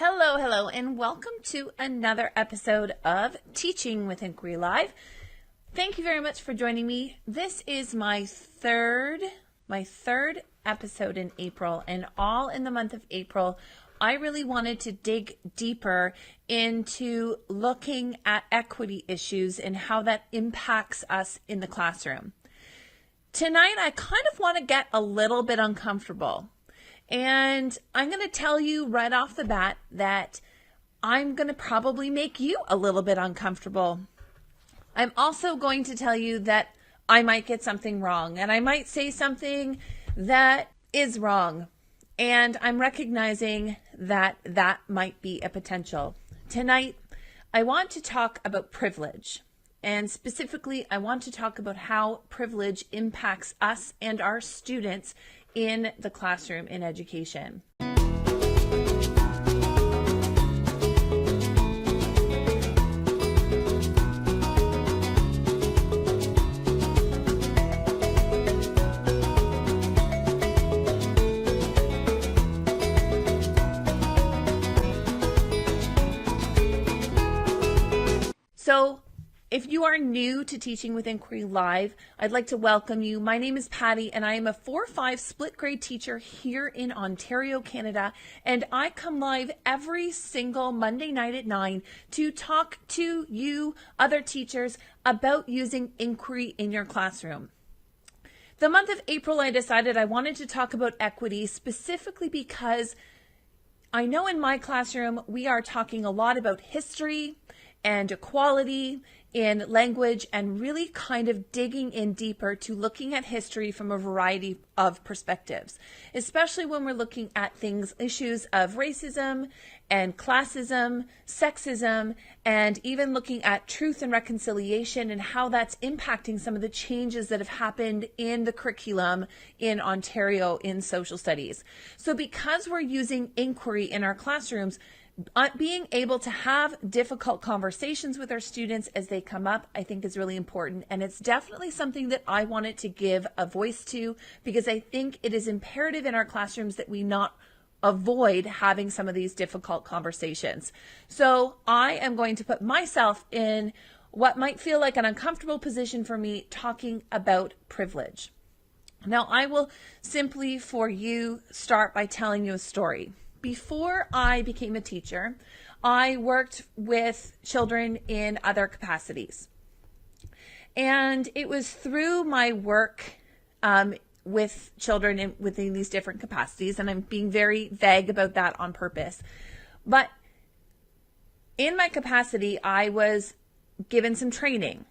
Hello, and welcome to another episode of Teaching with Inquiry Live. Thank you very much for joining me. This is my third episode in April, and all in the month of April, I really wanted to dig deeper into looking at equity issues and how that impacts us in the classroom. Tonight, I kind of want to get a little bit uncomfortable. And I'm going to tell you right off the bat that I'm going to probably make you a little bit uncomfortable. I'm also going to tell you that I might get something wrong, and I might say something that is wrong. And I'm recognizing that that might be a potential. Tonight, I want to talk about privilege. And specifically, I want to talk about how privilege impacts us and our students in the classroom in education. So, if you are new to Teaching with Inquiry Live, I'd like to welcome you. My name is Patty, and I am a 4-5 split grade teacher here in Ontario, Canada, and I come live every single Monday night at 9 to talk to you, other teachers, about using inquiry in your classroom. The month of April, I decided I wanted to talk about equity, specifically because I know in my classroom we are talking a lot about history and equality in language, and really kind of digging in deeper to looking at history from a variety of perspectives, especially when we're looking at issues of racism and classism, sexism, and even looking at truth and reconciliation and how that's impacting some of the changes that have happened in the curriculum in Ontario in social studies. So because we're using inquiry in our classrooms, being able to have difficult conversations with our students as they come up, I think is really important. And it's definitely something that I wanted to give a voice to, because I think it is imperative in our classrooms that we not avoid having some of these difficult conversations. So I am going to put myself in what might feel like an uncomfortable position for me, talking about privilege. Now, I will simply for you start by telling you a story. Before I became a teacher, I worked with children in other capacities. And it was through my work with children within these different capacities, and I'm being very vague about that on purpose. But in my capacity, I was given some training.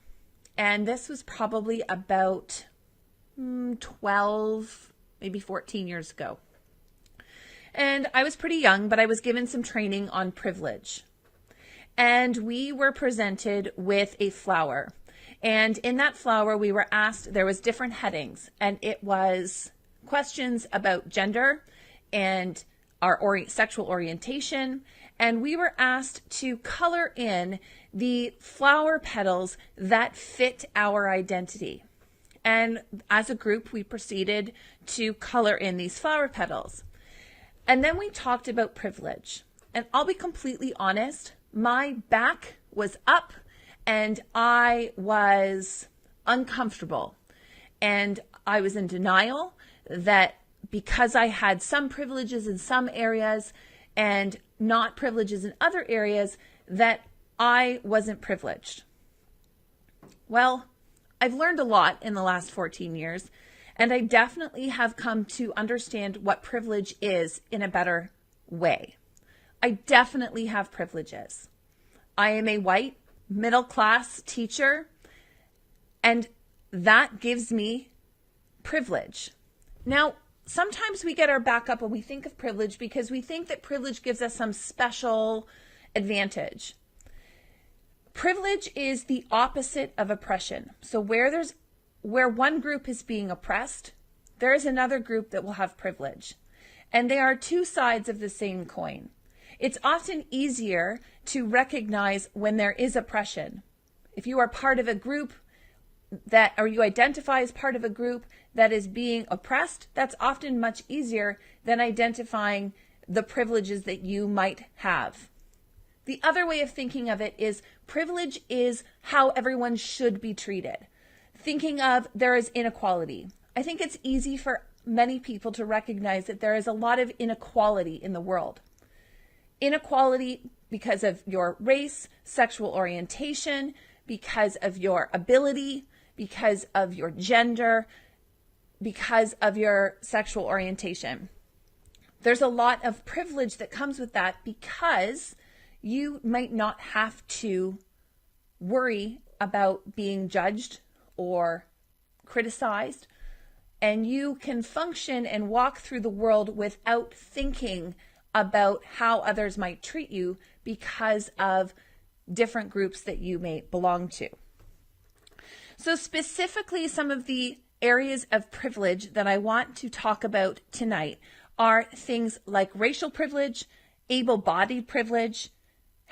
And this was probably about 12, maybe 14 years ago. And I was pretty young, but I was given some training on privilege. And we were presented with a flower. And in that flower, we were asked, there was different headings, and it was questions about gender and our sexual orientation. And we were asked to color in the flower petals that fit our identity. And as a group, we proceeded to color in these flower petals. And then we talked about privilege. And I'll be completely honest, my back was up and I was uncomfortable. And I was in denial that because I had some privileges in some areas and not privileges in other areas, that I wasn't privileged. Well, I've learned a lot in the last 14 years. And I definitely have come to understand what privilege is in a better way. I definitely have privileges. I am a white, middle-class teacher, and that gives me privilege. Now, sometimes we get our back up when we think of privilege because we think that privilege gives us some special advantage. Privilege is the opposite of oppression. So where one group is being oppressed, there is another group that will have privilege. And they are two sides of the same coin. It's often easier to recognize when there is oppression. If you are part of a group or you identify as part of a group that is being oppressed, that's often much easier than identifying the privileges that you might have. The other way of thinking of it is privilege is how everyone should be treated. Thinking of there is inequality. I think it's easy for many people to recognize that there is a lot of inequality in the world. Inequality because of your race, sexual orientation, because of your ability, because of your gender, because of your sexual orientation. There's a lot of privilege that comes with that because you might not have to worry about being judged or criticized, and you can function and walk through the world without thinking about how others might treat you because of different groups that you may belong to. So specifically, some of the areas of privilege that I want to talk about tonight are things like racial privilege, able-bodied privilege,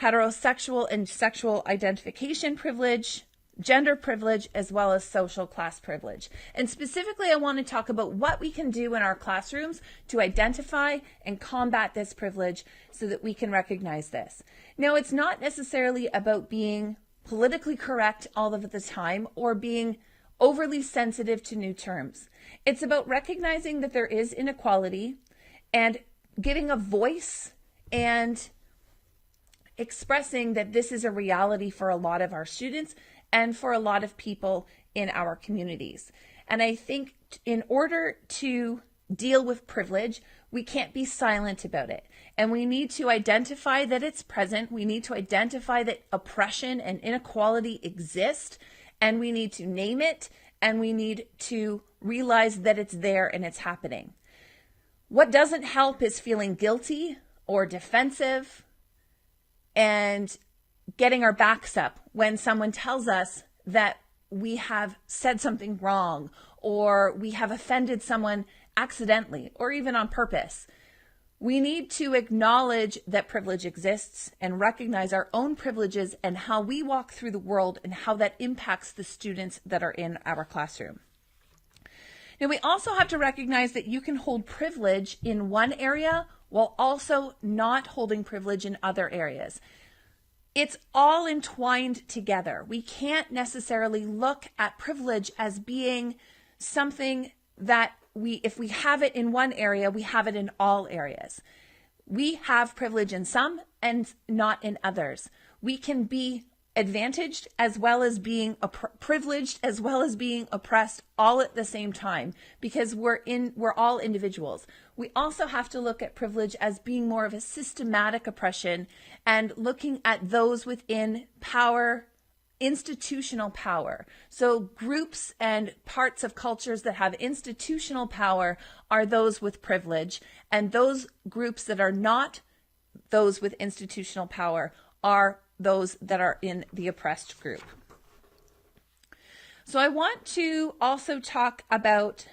heterosexual and sexual identification privilege, gender privilege, as well as social class privilege. And specifically, I want to talk about what we can do in our classrooms to identify and combat this privilege so that we can recognize this. Now, it's not necessarily about being politically correct all of the time or being overly sensitive to new terms. It's about recognizing that there is inequality and giving a voice and expressing that this is a reality for a lot of our students and for a lot of people in our communities. And I think in order to deal with privilege, we can't be silent about it. And we need to identify that it's present. We need to identify that oppression and inequality exist, and we need to name it, and we need to realize that it's there and it's happening. What doesn't help is feeling guilty or defensive and getting our backs up when someone tells us that we have said something wrong or we have offended someone accidentally or even on purpose. We need to acknowledge that privilege exists and recognize our own privileges and how we walk through the world and how that impacts the students that are in our classroom. Now, we also have to recognize that you can hold privilege in one area while also not holding privilege in other areas. It's all entwined together. We can't necessarily look at privilege as being something that if we have it in one area, we have it in all areas. We have privilege in some and not in others. We can be advantaged as well as being privileged as well as being oppressed all at the same time because we're all individuals. We also have to look at privilege as being more of a systematic oppression and looking at those within power, institutional power. So groups and parts of cultures that have institutional power are those with privilege, and those groups that are not those with institutional power are those that are in the oppressed group. So I want to also talk about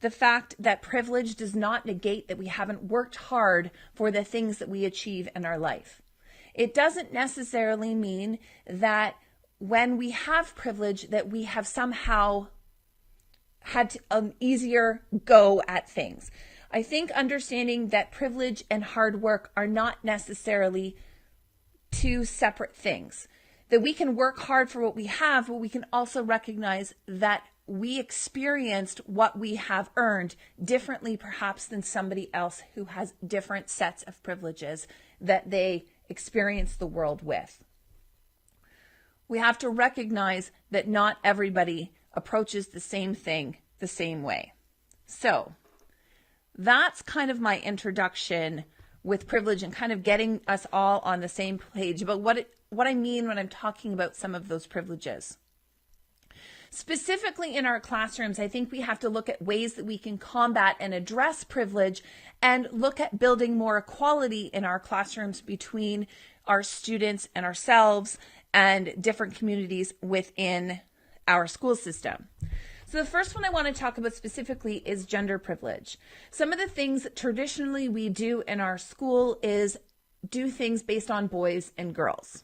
the fact that privilege does not negate that we haven't worked hard for the things that we achieve in our life. It doesn't necessarily mean that when we have privilege that we have somehow had an easier go at things. I think understanding that privilege and hard work are not necessarily two separate things. That we can work hard for what we have, but we can also recognize that we experienced what we have earned differently perhaps than somebody else who has different sets of privileges that they experience the world with. We have to recognize that not everybody approaches the same thing the same way. So that's kind of my introduction with privilege and kind of getting us all on the same page about what I mean when I'm talking about some of those privileges. Specifically in our classrooms, I think we have to look at ways that we can combat and address privilege and look at building more equality in our classrooms between our students and ourselves and different communities within our school system. So the first one I want to talk about specifically is gender privilege. Some of the things that traditionally we do in our school is do things based on boys and girls.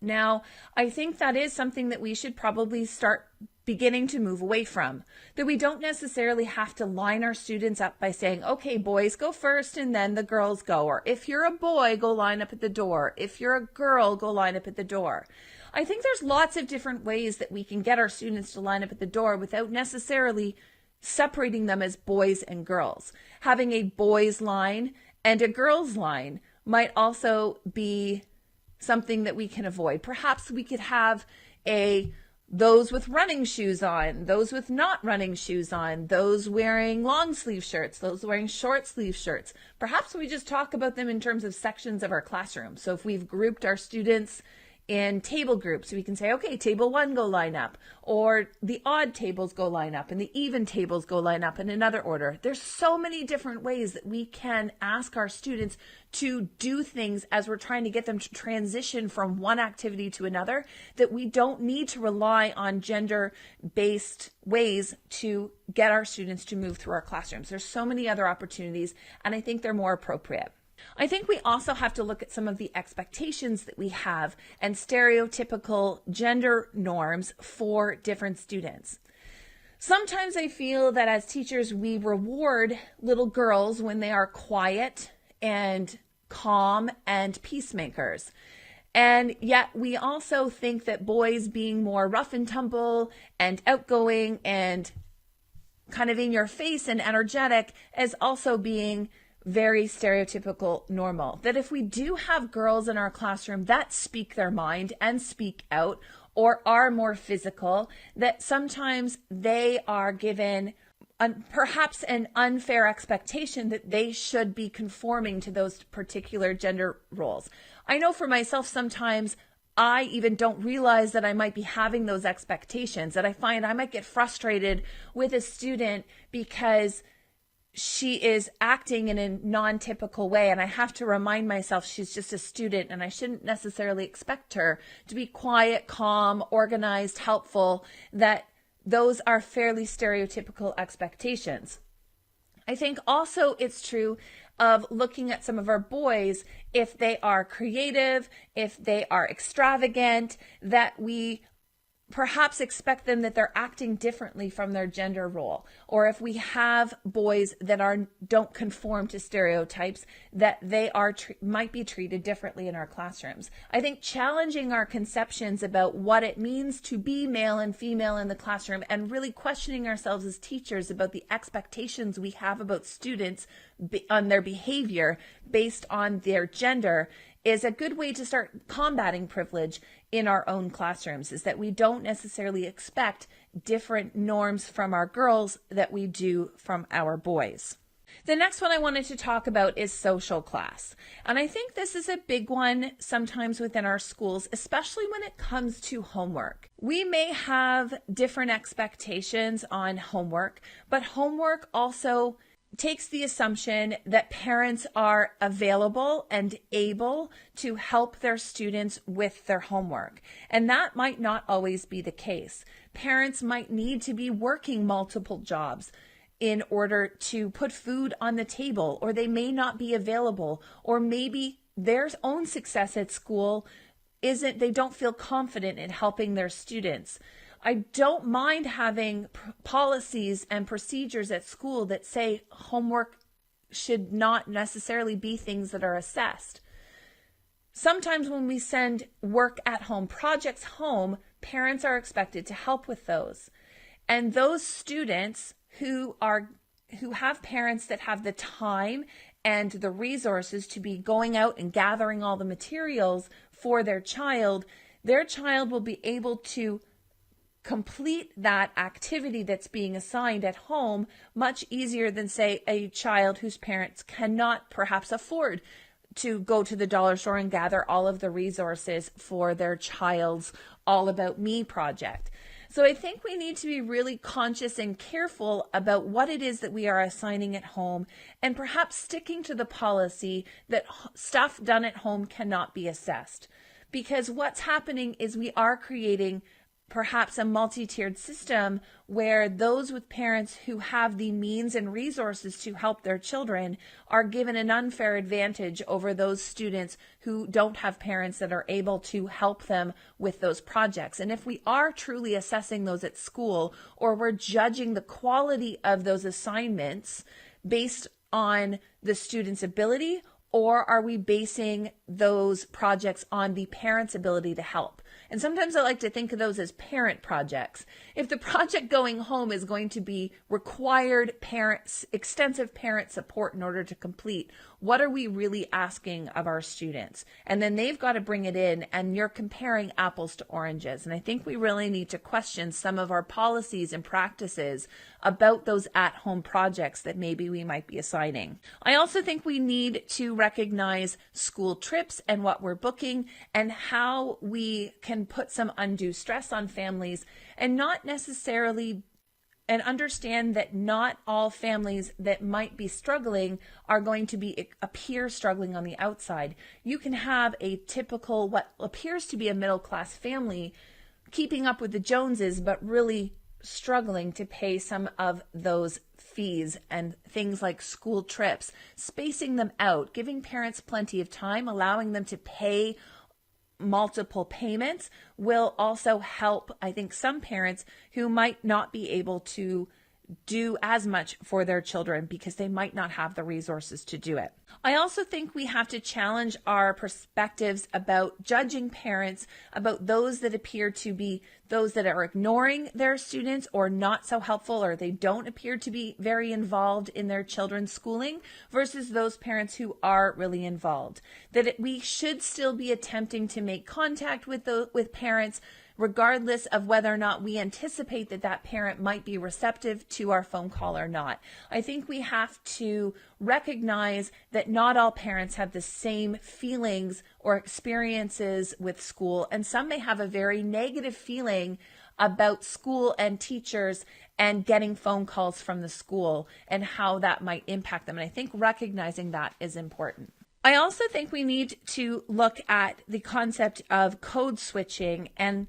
Now, I think that is something that we should probably start beginning to move away from. That we don't necessarily have to line our students up by saying, okay, boys go first and then the girls go. Or if you're a boy, go line up at the door. If you're a girl, go line up at the door. I think there's lots of different ways that we can get our students to line up at the door without necessarily separating them as boys and girls. Having a boys line and a girls line might also be something that we can avoid. Perhaps we could have those with running shoes on, those with not running shoes on, those wearing long sleeve shirts, those wearing short sleeve shirts. Perhaps we just talk about them in terms of sections of our classroom. So if we've grouped our students in table groups, we can say, okay, table 1 go line up, or the odd tables go line up and the even tables go line up in another order. There's so many different ways that we can ask our students to do things as we're trying to get them to transition from one activity to another, that we don't need to rely on gender-based ways to get our students to move through our classrooms. There's so many other opportunities, and I think they're more appropriate. I think we also have to look at some of the expectations that we have and stereotypical gender norms for different students. Sometimes I feel that as teachers, we reward little girls when they are quiet and calm and peacemakers. And yet we also think that boys being more rough and tumble and outgoing and kind of in your face and energetic as also being very stereotypical normal. That if we do have girls in our classroom that speak their mind and speak out or are more physical, that sometimes they are given perhaps an unfair expectation that they should be conforming to those particular gender roles. I know for myself, sometimes I even don't realize that I might be having those expectations, that I find I might get frustrated with a student because she is acting in a non-typical way, and I have to remind myself she's just a student and I shouldn't necessarily expect her to be quiet, calm, organized, helpful, that those are fairly stereotypical expectations. I think also it's true of looking at some of our boys, if they are creative, if they are extravagant, that we perhaps expect them that they're acting differently from their gender role. Or if we have boys that don't conform to stereotypes, that they might be treated differently in our classrooms. I think challenging our conceptions about what it means to be male and female in the classroom and really questioning ourselves as teachers about the expectations we have about students on their behavior based on their gender is a good way to start combating privilege in our own classrooms, is that we don't necessarily expect different norms from our girls that we do from our boys. The next one I wanted to talk about is social class. And I think this is a big one sometimes within our schools, especially when it comes to homework. We may have different expectations on homework, but homework also takes the assumption that parents are available and able to help their students with their homework. And that might not always be the case. Parents might need to be working multiple jobs in order to put food on the table, or they may not be available, or maybe their own success at school they don't feel confident in helping their students. I don't mind having policies and procedures at school that say homework should not necessarily be things that are assessed. Sometimes when we send work at home, projects home, parents are expected to help with those. And those students who have parents that have the time and the resources to be going out and gathering all the materials for their child will be able to complete that activity that's being assigned at home much easier than, say, a child whose parents cannot perhaps afford to go to the dollar store and gather all of the resources for their child's All About Me project. So I think we need to be really conscious and careful about what it is that we are assigning at home, and perhaps sticking to the policy that stuff done at home cannot be assessed. Because what's happening is we are creating perhaps a multi-tiered system where those with parents who have the means and resources to help their children are given an unfair advantage over those students who don't have parents that are able to help them with those projects. And if we are truly assessing those at school, or we're judging the quality of those assignments based on the student's ability, or are we basing those projects on the parent's ability to help? And sometimes I like to think of those as parent projects. If the project going home is going to be required parents, extensive parent support in order to complete, what are we really asking of our students? And then they've got to bring it in, and you're comparing apples to oranges. And I think we really need to question some of our policies and practices about those at-home projects that maybe we might be assigning. I also think we need to recognize school trips and what we're booking and how we can put some undue stress on families, and not necessarily, and understand that not all families that might be struggling are going to appear struggling on the outside. You can have a typical, what appears to be a middle-class family keeping up with the Joneses, but really struggling to pay some of those fees and things like school trips, spacing them out, giving parents plenty of time, allowing them to pay multiple payments will also help, I think, some parents who might not be able to do as much for their children because they might not have the resources to do it. I also think we have to challenge our perspectives about judging parents, about those that appear to be those that are ignoring their students or not so helpful, or they don't appear to be very involved in their children's schooling, versus those parents who are really involved. We should still be attempting to make contact with parents, regardless of whether or not we anticipate that parent might be receptive to our phone call or not. I think we have to recognize that not all parents have the same feelings or experiences with school, and some may have a very negative feeling about school and teachers and getting phone calls from the school and how that might impact them. And I think recognizing that is important. I also think we need to look at the concept of code switching and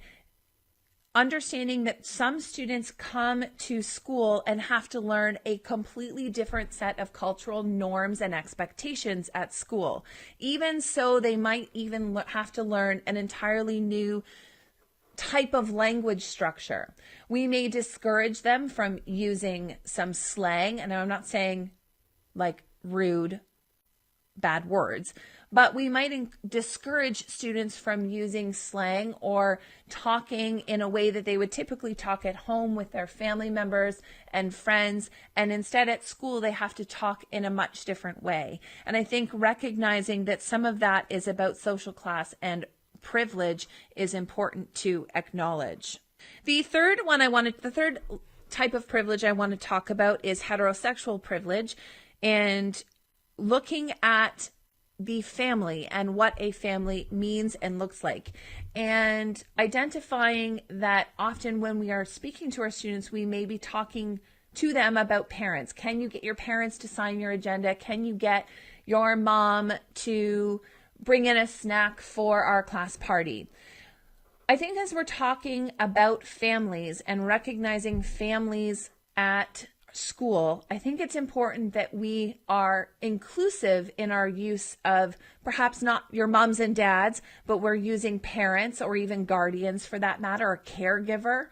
understanding that some students come to school and have to learn a completely different set of cultural norms and expectations at school. Even so, they might even have to learn an entirely new type of language structure. We may discourage them from using some slang, and I'm not saying like rude, bad words, but we might discourage students from using slang or talking in a way that they would typically talk at home with their family members and friends, and instead at school they have to talk in a much different way. And I think recognizing that some of that is about social class and privilege is important to acknowledge. The third type of privilege I want to talk about is heterosexual privilege, and looking at the family and what a family means and looks like, and identifying that often when we are speaking to our students, we may be talking to them about parents. Can you get your parents to sign your agenda? Can you get your mom to bring in a snack for our class party? I think as we're talking about families and recognizing families at school, I think it's important that we are inclusive in our use of perhaps not your moms and dads, but we're using parents or even guardians for that matter, a caregiver.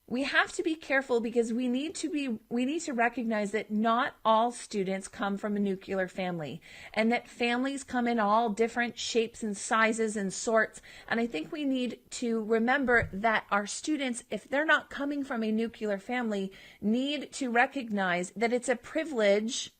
We have to be careful because we need to recognize that not all students come from a nuclear family, and that families come in all different shapes and sizes and sorts. And I think we need to remember that our students, if they're not coming from a nuclear family, need to recognize that it's a privilege.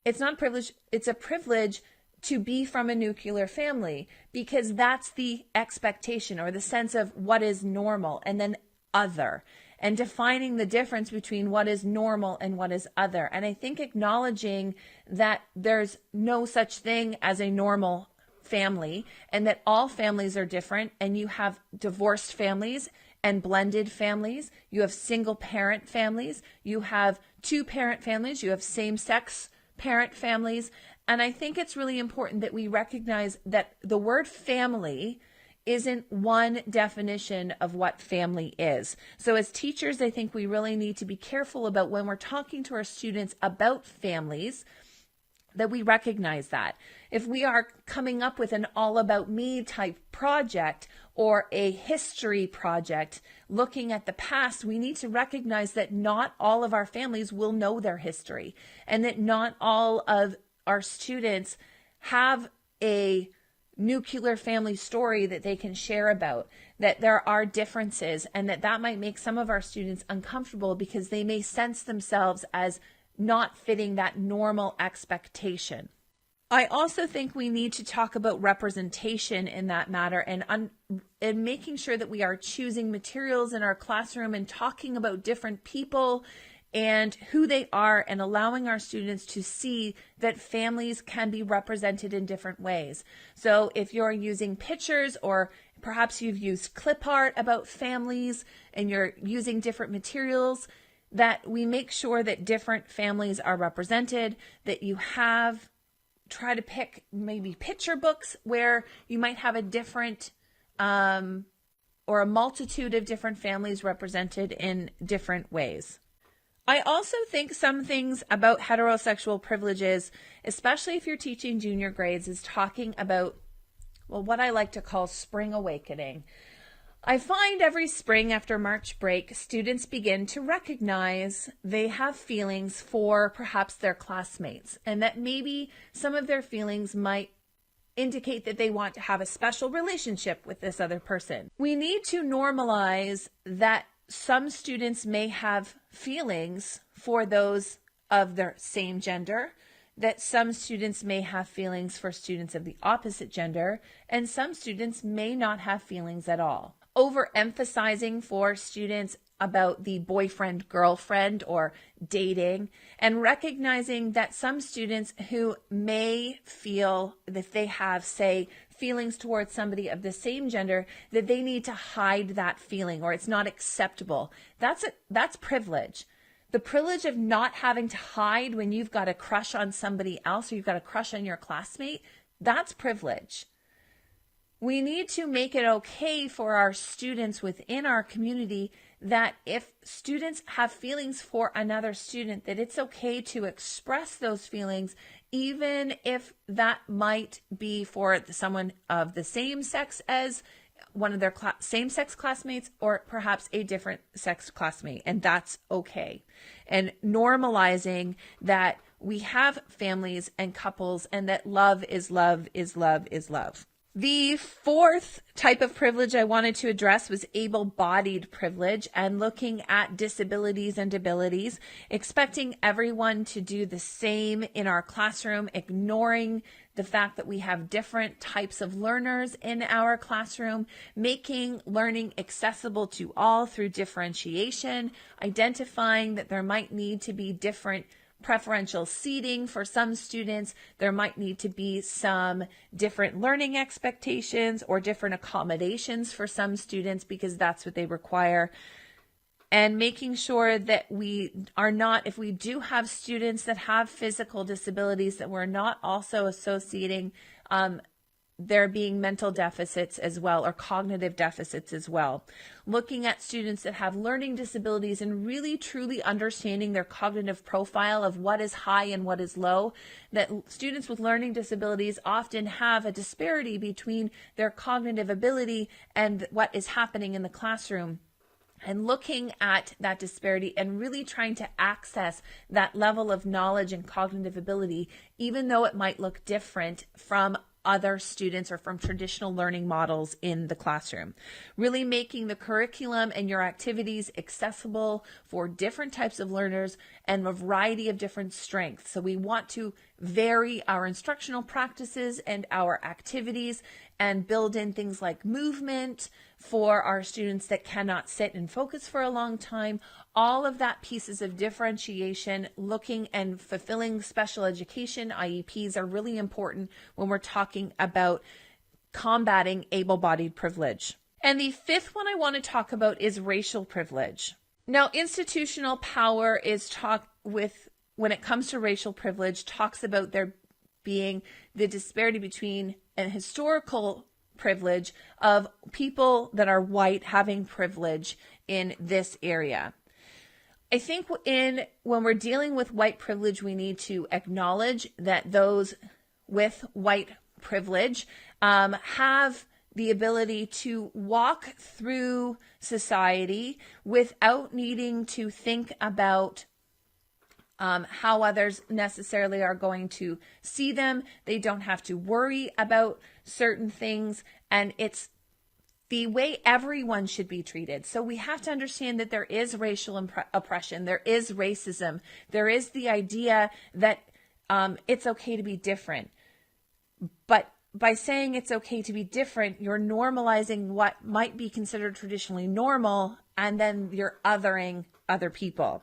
It's not a privilege, it's a privilege to be from a nuclear family, because that's the expectation or the sense of what is normal, and then other, and defining the difference between what is normal and what is other. And I think acknowledging that there's no such thing as a normal family, and that all families are different, and you have divorced families and blended families, you have single parent families, you have two parent families, you have same-sex parent families. And I think it's really important that we recognize that the word family isn't one definition of what family is. So as teachers, I think we really need to be careful about when we're talking to our students about families, that we recognize that. If we are coming up with an all about me type project or a history project looking at the past, we need to recognize that not all of our families will know their history, and that not all of our students have a nuclear family story that they can share about, that there are differences, and that might make some of our students uncomfortable because they may sense themselves as not fitting that normal expectation. I also think we need to talk about representation in that matter, and making sure that we are choosing materials in our classroom and talking about different people and who they are, and allowing our students to see that families can be represented in different ways. So if you're using pictures, or perhaps you've used clip art about families and you're using different materials, that we make sure that different families are represented, that you try to pick maybe picture books where you might have a different or a multitude of different families represented in different ways. I also think some things about heterosexual privileges, especially if you're teaching junior grades, is talking about, well, what I like to call spring awakening. I find every spring after March break, students begin to recognize they have feelings for perhaps their classmates, and that maybe some of their feelings might indicate that they want to have a special relationship with this other person. We need to normalize that some students may have feelings for those of their same gender, that some students may have feelings for students of the opposite gender, and some students may not have feelings at all. Overemphasizing for students about the boyfriend, girlfriend, or dating, and recognizing that some students who may feel that they have, say, feelings towards somebody of the same gender, that they need to hide that feeling, or it's not acceptable. That's privilege. The privilege of not having to hide when you've got a crush on somebody else, or you've got a crush on your classmate, that's privilege. We need to make it okay for our students within our community that if students have feelings for another student, that it's okay to express those feelings, even if that might be for someone of the same sex as one of their same-sex classmates, or perhaps a different sex classmate, and that's okay. And normalizing that we have families and couples, and that love is love is love is love. The fourth type of privilege I wanted to address was able-bodied privilege, and looking at disabilities and abilities, expecting everyone to do the same in our classroom, ignoring the fact that we have different types of learners in our classroom, making learning accessible to all through differentiation, identifying that there might need to be different preferential seating for some students, there might need to be some different learning expectations or different accommodations for some students because that's what they require. And making sure that we are not, if we do have students that have physical disabilities, that we're not also associating there being mental deficits as well, or cognitive deficits as well. Looking at students that have learning disabilities and really truly understanding their cognitive profile of what is high and what is low. That students with learning disabilities often have a disparity between their cognitive ability and what is happening in the classroom. And looking at that disparity and really trying to access that level of knowledge and cognitive ability, even though it might look different from other students or from traditional learning models in the classroom. Really making the curriculum and your activities accessible for different types of learners and a variety of different strengths. So we want to vary our instructional practices and our activities and build in things like movement for our students that cannot sit and focus for a long time. All of that pieces of differentiation, looking and fulfilling special education IEPs are really important when we're talking about combating able-bodied privilege. And the fifth one I want to talk about is racial privilege. Now, institutional power is when it comes to racial privilege, talks about there being the disparity between an historical privilege of people that are white having privilege in this area. I think when we're dealing with white privilege, we need to acknowledge that those with white privilege have the ability to walk through society without needing to think about how others necessarily are going to see them. They don't have to worry about certain things, and it's the way everyone should be treated. So we have to understand that there is racial oppression, there is racism, there is the idea that it's okay to be different. But by saying it's okay to be different, you're normalizing what might be considered traditionally normal, and then you're othering other people.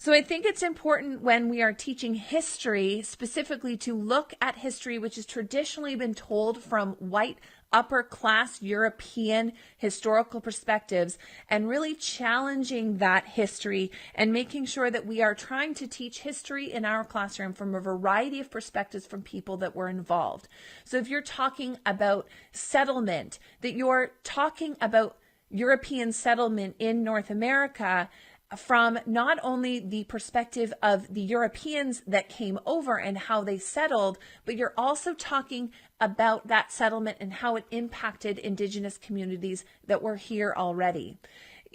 So I think it's important when we are teaching history specifically to look at history which has traditionally been told from white upper class European historical perspectives, and really challenging that history and making sure that we are trying to teach history in our classroom from a variety of perspectives from people that were involved. So if you're talking about settlement, that you're talking about European settlement in North America from not only the perspective of the Europeans that came over and how they settled, but you're also talking about that settlement and how it impacted Indigenous communities that were here already.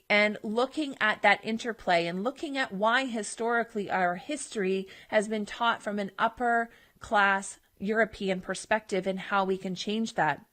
And looking at that interplay and looking at why historically our history has been taught from an upper class European perspective and how we can change that.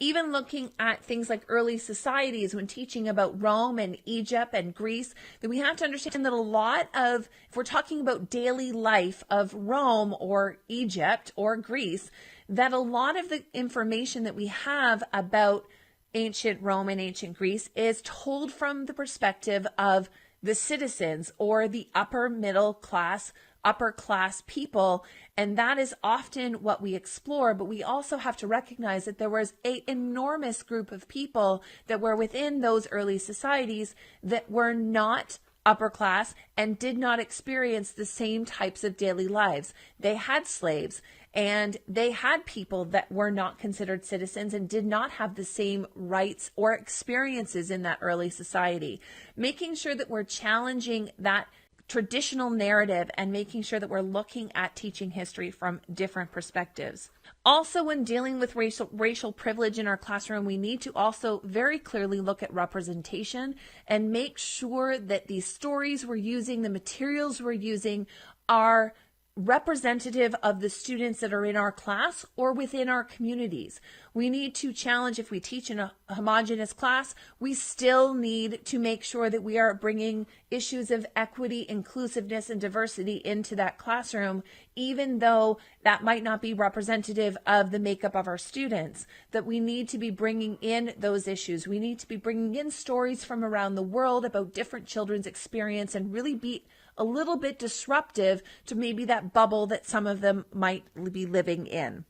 Even looking at things like early societies when teaching about Rome and Egypt and Greece, that we have to understand that a lot of, if we're talking about daily life of Rome or Egypt or Greece, that a lot of the information that we have about ancient Rome and ancient Greece is told from the perspective of the citizens or the upper middle class, upper class people, and that is often what we explore. But we also have to recognize that there was an enormous group of people that were within those early societies that were not upper class and did not experience the same types of daily lives. They had slaves, and they had people that were not considered citizens and did not have the same rights or experiences in that early society. Making sure that we're challenging that traditional narrative and making sure that we're looking at teaching history from different perspectives. Also, when dealing with racial privilege in our classroom, we need to also very clearly look at representation and make sure that the stories we're using, the materials we're using, are representative of the students that are in our class or within our communities. We need to challenge, if we teach in a homogeneous class, we still need to make sure that we are bringing issues of equity, inclusiveness, and diversity into that classroom, even though that might not be representative of the makeup of our students, that we need to be bringing in those issues. We need to be bringing in stories from around the world about different children's experience and really be a little bit disruptive to maybe that bubble that some of them might be living in.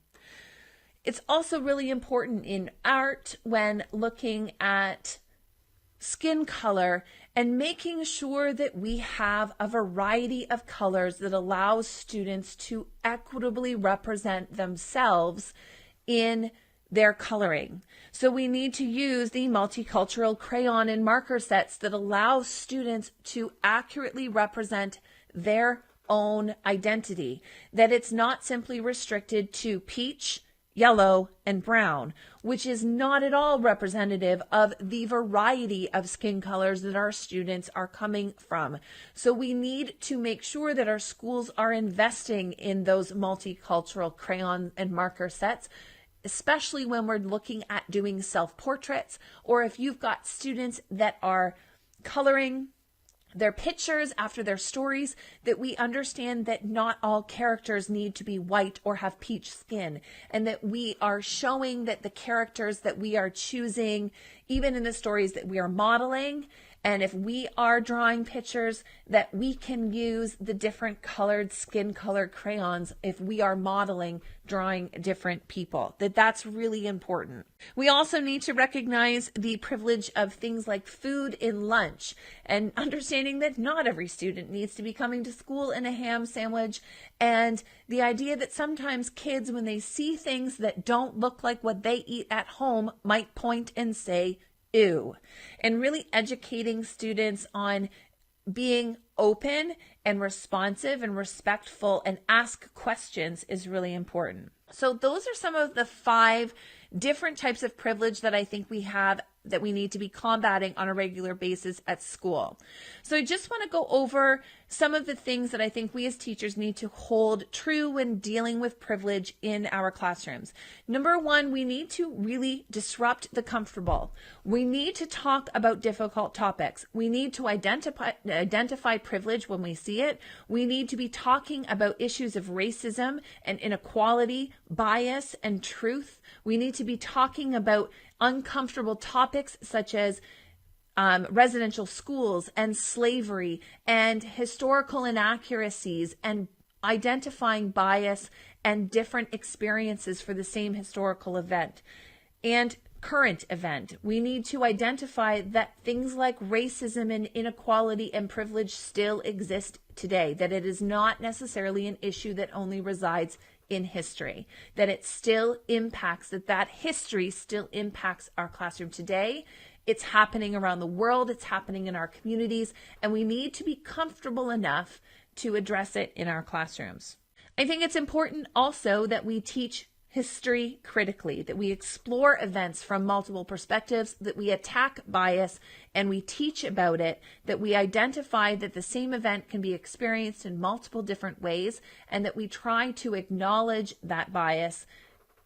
It's also really important in art when looking at skin color and making sure that we have a variety of colors that allows students to equitably represent themselves in their coloring. So we need to use the multicultural crayon and marker sets that allow students to accurately represent their own identity, that it's not simply restricted to peach, yellow, and brown, which is not at all representative of the variety of skin colors that our students are coming from. So we need to make sure that our schools are investing in those multicultural crayon and marker sets, especially when we're looking at doing self-portraits, or if you've got students that are coloring their pictures after their stories, that we understand that not all characters need to be white or have peach skin, and that we are showing that the characters that we are choosing, even in the stories that we are modeling And if we are drawing pictures, that we can use the different colored skin color crayons if we are modeling drawing different people, that's really important. We also need to recognize the privilege of things like food in lunch and understanding that not every student needs to be coming to school in a ham sandwich, and the idea that sometimes kids, when they see things that don't look like what they eat at home, might point and say, ew, and really educating students on being open and responsive and respectful and ask questions is really important. So those are some of the 5 different types of privilege that I think we have that we need to be combating on a regular basis at school. So I just want to go over some of the things that I think we as teachers need to hold true when dealing with privilege in our classrooms. Number 1, we need to really disrupt the comfortable. We need to talk about difficult topics. We need to identify privilege when we see it. We need to be talking about issues of racism and inequality, bias, and truth. We need to be talking about uncomfortable topics such as residential schools and slavery and historical inaccuracies and identifying bias and different experiences for the same historical event and current event. We need to identify that things like racism and inequality and privilege still exist today, that it is not necessarily an issue that only resides in history, that it still impacts, that history still impacts our classroom today. It's happening around the world, it's happening in our communities, and we need to be comfortable enough to address it in our classrooms. I think it's important also that we teach history critically, that we explore events from multiple perspectives, that we attack bias and we teach about it, that we identify that the same event can be experienced in multiple different ways, and that we try to acknowledge that bias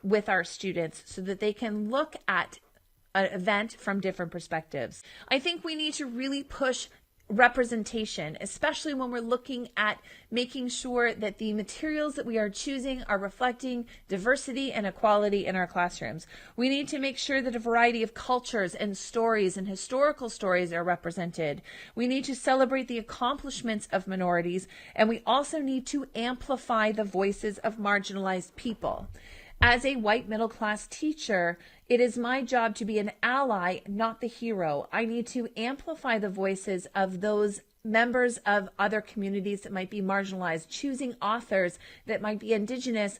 with our students so that they can look at an event from different perspectives. I think we need to really push representation, especially when we're looking at making sure that the materials that we are choosing are reflecting diversity and equality in our classrooms. We need to make sure that a variety of cultures and stories and historical stories are represented. We need to celebrate the accomplishments of minorities, and we also need to amplify the voices of marginalized people. As a white middle-class teacher, it is my job to be an ally, not the hero. I need to amplify the voices of those members of other communities that might be marginalized, choosing authors that might be indigenous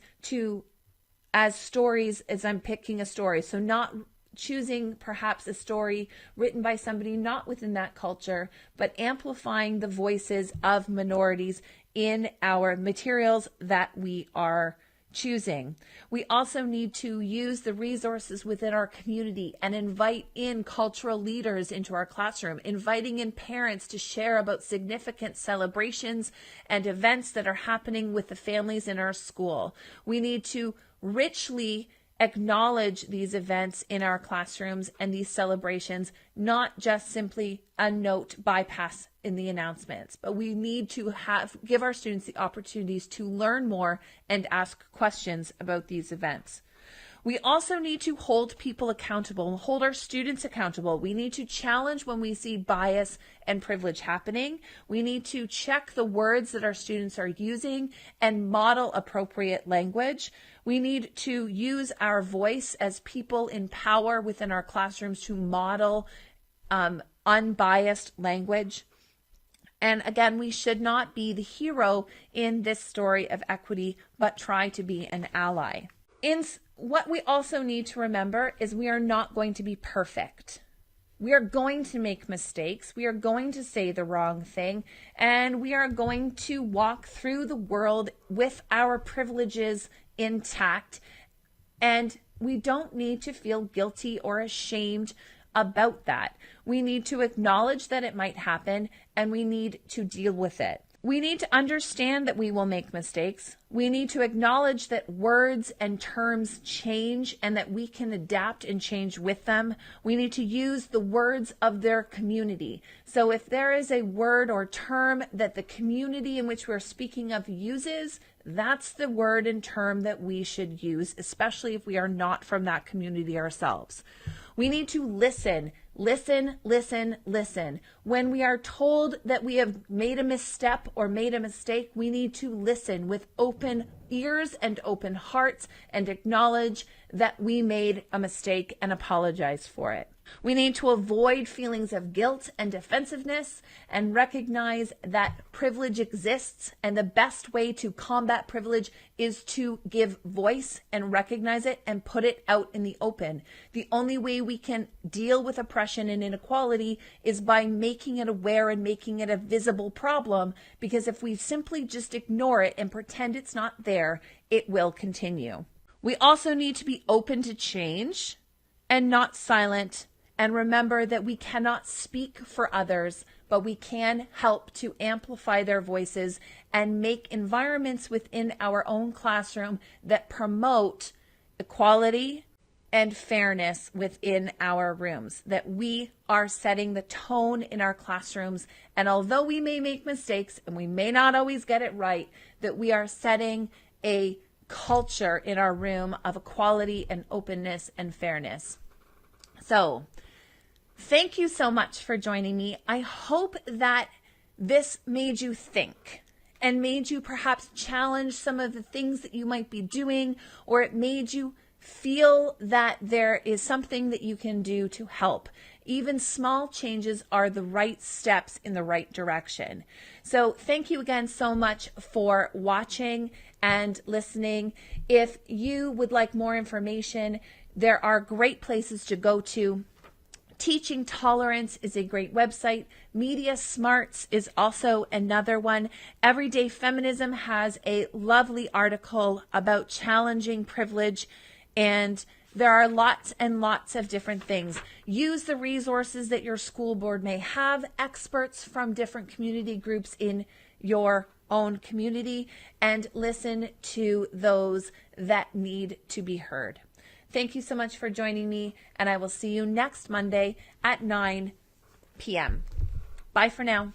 as stories as I'm picking a story. So not choosing perhaps a story written by somebody not within that culture, but amplifying the voices of minorities in our materials that we are choosing. We also need to use the resources within our community and invite in cultural leaders into our classroom, inviting in parents to share about significant celebrations and events that are happening with the families in our school. We need to richly acknowledge these events in our classrooms and these celebrations, not just simply a note bypass in the announcements, but we need to give our students the opportunities to learn more and ask questions about these events. We also need to hold people accountable, hold our students accountable. We need to challenge when we see bias and privilege happening. We need to check the words that our students are using and model appropriate language. We need to use our voice as people in power within our classrooms to model unbiased language. And again, we should not be the hero in this story of equity, but try to be an ally. What we also need to remember is we are not going to be perfect. We are going to make mistakes. We are going to say the wrong thing, and we are going to walk through the world with our privileges intact. And we don't need to feel guilty or ashamed about that. We need to acknowledge that it might happen, and we need to deal with it. We need to understand that we will make mistakes. We need to acknowledge that words and terms change and that we can adapt and change with them. We need to use the words of their community. So if there is a word or term that the community in which we're speaking of uses, that's the word and term that we should use, especially if we are not from that community ourselves. We need to listen. Listen, listen, listen. When we are told that we have made a misstep or made a mistake, we need to listen with open ears and open hearts and acknowledge that we made a mistake and apologize for it. We need to avoid feelings of guilt and defensiveness and recognize that privilege exists, and the best way to combat privilege is to give voice and recognize it and put it out in the open. The only way we can deal with oppression and inequality is by making it aware and making it a visible problem, because if we simply just ignore it and pretend it's not there, it will continue. We also need to be open to change and not silent, and remember that we cannot speak for others, but we can help to amplify their voices and make environments within our own classroom that promote equality and fairness within our rooms, that we are setting the tone in our classrooms. And although we may make mistakes and we may not always get it right, that we are setting a culture in our room of equality and openness and fairness. So, thank you so much for joining me. I hope that this made you think and made you perhaps challenge some of the things that you might be doing, or it made you feel that there is something that you can do to help. Even small changes are the right steps in the right direction. So thank you again so much for watching and listening. If you would like more information, there are great places to go to. Teaching Tolerance is a great website. Media Smarts is also another one. Everyday Feminism has a lovely article about challenging privilege, and there are lots and lots of different things. Use the resources that your school board may have, experts from different community groups in your own community, and listen to those that need to be heard. Thank you so much for joining me, and I will see you next Monday at 9 p.m. Bye for now.